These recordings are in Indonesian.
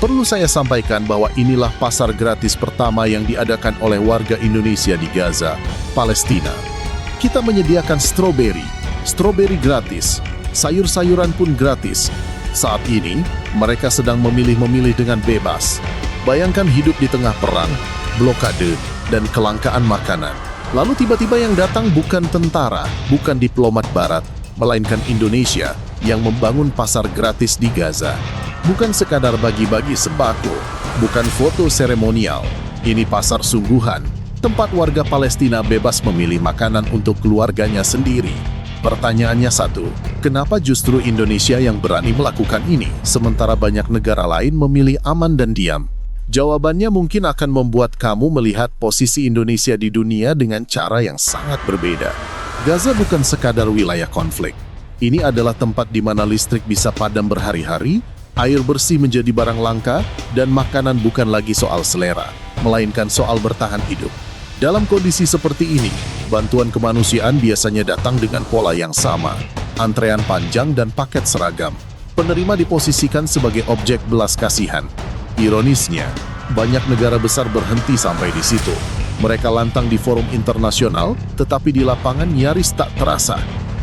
Perlu saya sampaikan bahwa inilah pasar gratis pertama yang diadakan oleh warga Indonesia di Gaza, Palestina. Kita menyediakan stroberi gratis, sayur-sayuran pun gratis. Saat ini, mereka sedang memilih-memilih dengan bebas. Bayangkan hidup di tengah perang, blokade, dan kelangkaan makanan. Lalu tiba-tiba yang datang bukan tentara, bukan diplomat barat, melainkan Indonesia yang membangun pasar gratis di Gaza. Bukan sekadar bagi-bagi sembako, bukan foto seremonial. Ini pasar sungguhan, tempat warga Palestina bebas memilih makanan untuk keluarganya sendiri. Pertanyaannya satu, kenapa justru Indonesia yang berani melakukan ini, sementara banyak negara lain memilih aman dan diam? Jawabannya mungkin akan membuat kamu melihat posisi Indonesia di dunia dengan cara yang sangat berbeda. Gaza bukan sekadar wilayah konflik. Ini adalah tempat di mana listrik bisa padam berhari-hari, air bersih menjadi barang langka, dan makanan bukan lagi soal selera, melainkan soal bertahan hidup. Dalam kondisi seperti ini, bantuan kemanusiaan biasanya datang dengan pola yang sama, antrean panjang dan paket seragam. Penerima diposisikan sebagai objek belas kasihan. Ironisnya, banyak negara besar berhenti sampai di situ. Mereka lantang di forum internasional, tetapi di lapangan nyaris tak terasa.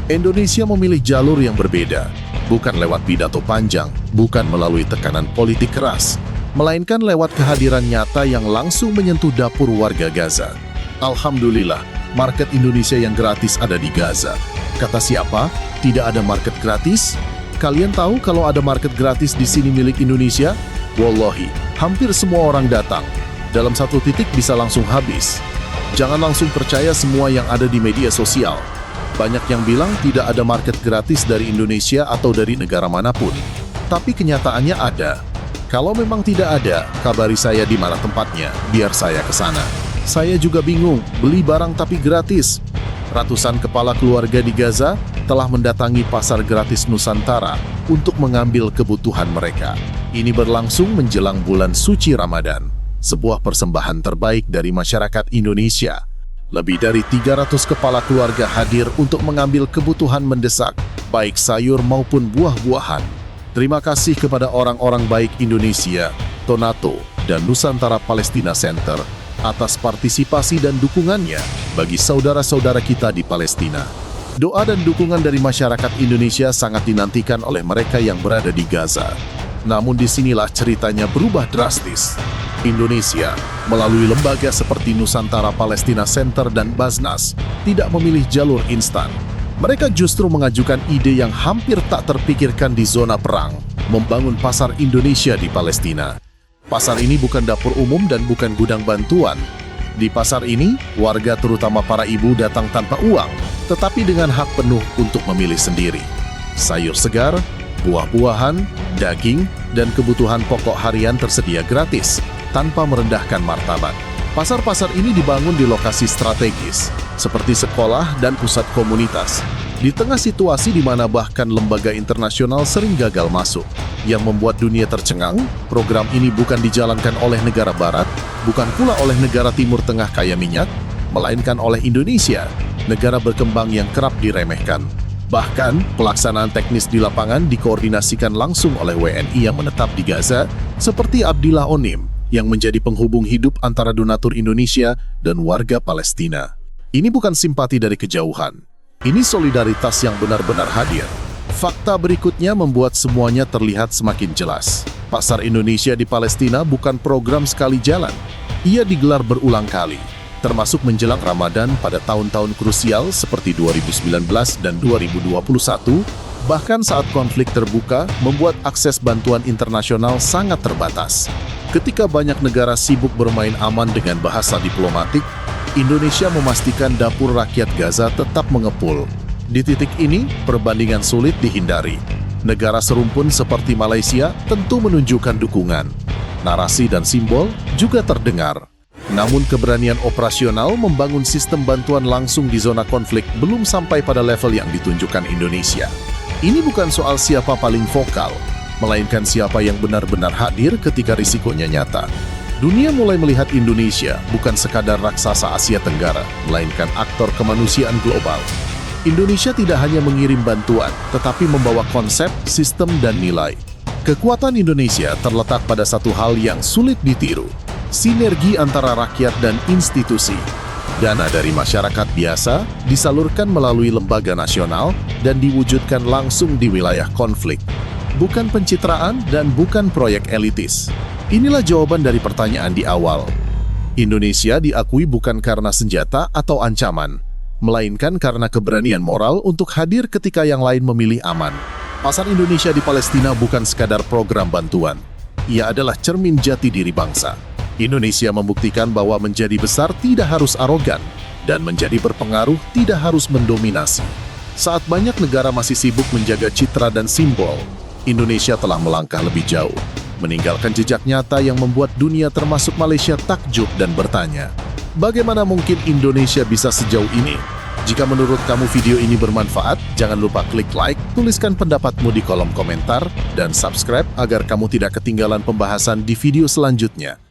Indonesia memilih jalur yang berbeda, bukan lewat pidato panjang, bukan melalui tekanan politik keras, melainkan lewat kehadiran nyata yang langsung menyentuh dapur warga Gaza. Alhamdulillah, market Indonesia yang gratis ada di Gaza. Kata siapa? Tidak ada market gratis? Kalian tahu kalau ada market gratis di sini milik Indonesia? Wallahi, hampir semua orang datang. Dalam satu titik bisa langsung habis. Jangan langsung percaya semua yang ada di media sosial. Banyak yang bilang tidak ada market gratis dari Indonesia atau dari negara manapun. Tapi kenyataannya ada. Kalau memang tidak ada, kabari saya di mana tempatnya, biar saya ke sana. Saya juga bingung, beli barang tapi gratis. Ratusan kepala keluarga di Gaza telah mendatangi pasar gratis Nusantara untuk mengambil kebutuhan mereka. Ini berlangsung menjelang bulan suci Ramadan. Sebuah persembahan terbaik dari masyarakat Indonesia. Lebih dari 300 kepala keluarga hadir untuk mengambil kebutuhan mendesak, baik sayur maupun buah-buahan. Terima kasih kepada orang-orang baik Indonesia, Tonato, dan Nusantara Palestina Center atas partisipasi dan dukungannya bagi saudara-saudara kita di Palestina. Doa dan dukungan dari masyarakat Indonesia sangat dinantikan oleh mereka yang berada di Gaza. Namun disinilah ceritanya berubah drastis. Indonesia, melalui lembaga seperti Nusantara Palestina Center dan Basnas, tidak memilih jalur instan. Mereka justru mengajukan ide yang hampir tak terpikirkan di zona perang, membangun pasar Indonesia di Palestina. Pasar ini bukan dapur umum dan bukan gudang bantuan. Di pasar ini, warga terutama para ibu datang tanpa uang, tetapi dengan hak penuh untuk memilih sendiri. Sayur segar, buah-buahan, daging, dan kebutuhan pokok harian tersedia gratis, tanpa merendahkan martabat. Pasar-pasar ini dibangun di lokasi strategis, seperti sekolah dan pusat komunitas, di tengah situasi di mana bahkan lembaga internasional sering gagal masuk. Yang membuat dunia tercengang, program ini bukan dijalankan oleh negara barat, bukan pula oleh negara Timur Tengah kaya minyak, melainkan oleh Indonesia, negara berkembang yang kerap diremehkan. Bahkan, pelaksanaan teknis di lapangan dikoordinasikan langsung oleh WNI yang menetap di Gaza, seperti Abdillah Onim, yang menjadi penghubung hidup antara donatur Indonesia dan warga Palestina. Ini bukan simpati dari kejauhan. Ini solidaritas yang benar-benar hadir. Fakta berikutnya membuat semuanya terlihat semakin jelas. Pasar Indonesia di Palestina bukan program sekali jalan. Ia digelar berulang kali, termasuk menjelang Ramadan pada tahun-tahun krusial seperti 2019 dan 2021, bahkan saat konflik terbuka membuat akses bantuan internasional sangat terbatas. Ketika banyak negara sibuk bermain aman dengan bahasa diplomatik, Indonesia memastikan dapur rakyat Gaza tetap mengepul. Di titik ini, perbandingan sulit dihindari. Negara serumpun seperti Malaysia tentu menunjukkan dukungan. Narasi dan simbol juga terdengar. Namun keberanian operasional membangun sistem bantuan langsung di zona konflik belum sampai pada level yang ditunjukkan Indonesia. Ini bukan soal siapa paling vokal, melainkan siapa yang benar-benar hadir ketika risikonya nyata. Dunia mulai melihat Indonesia bukan sekadar raksasa Asia Tenggara, melainkan aktor kemanusiaan global. Indonesia tidak hanya mengirim bantuan, tetapi membawa konsep, sistem, dan nilai. Kekuatan Indonesia terletak pada satu hal yang sulit ditiru, sinergi antara rakyat dan institusi. Dana dari masyarakat biasa disalurkan melalui lembaga nasional dan diwujudkan langsung di wilayah konflik. Bukan pencitraan dan bukan proyek elitis. Inilah jawaban dari pertanyaan di awal. Indonesia diakui bukan karena senjata atau ancaman, melainkan karena keberanian moral untuk hadir ketika yang lain memilih aman. Pasar Indonesia di Palestina bukan sekadar program bantuan. Ia adalah cermin jati diri bangsa. Indonesia membuktikan bahwa menjadi besar tidak harus arogan, dan menjadi berpengaruh tidak harus mendominasi. Saat banyak negara masih sibuk menjaga citra dan simbol, Indonesia telah melangkah lebih jauh, meninggalkan jejak nyata yang membuat dunia termasuk Malaysia takjub dan bertanya, bagaimana mungkin Indonesia bisa sejauh ini? Jika menurut kamu video ini bermanfaat, jangan lupa klik like, tuliskan pendapatmu di kolom komentar, dan subscribe agar kamu tidak ketinggalan pembahasan di video selanjutnya.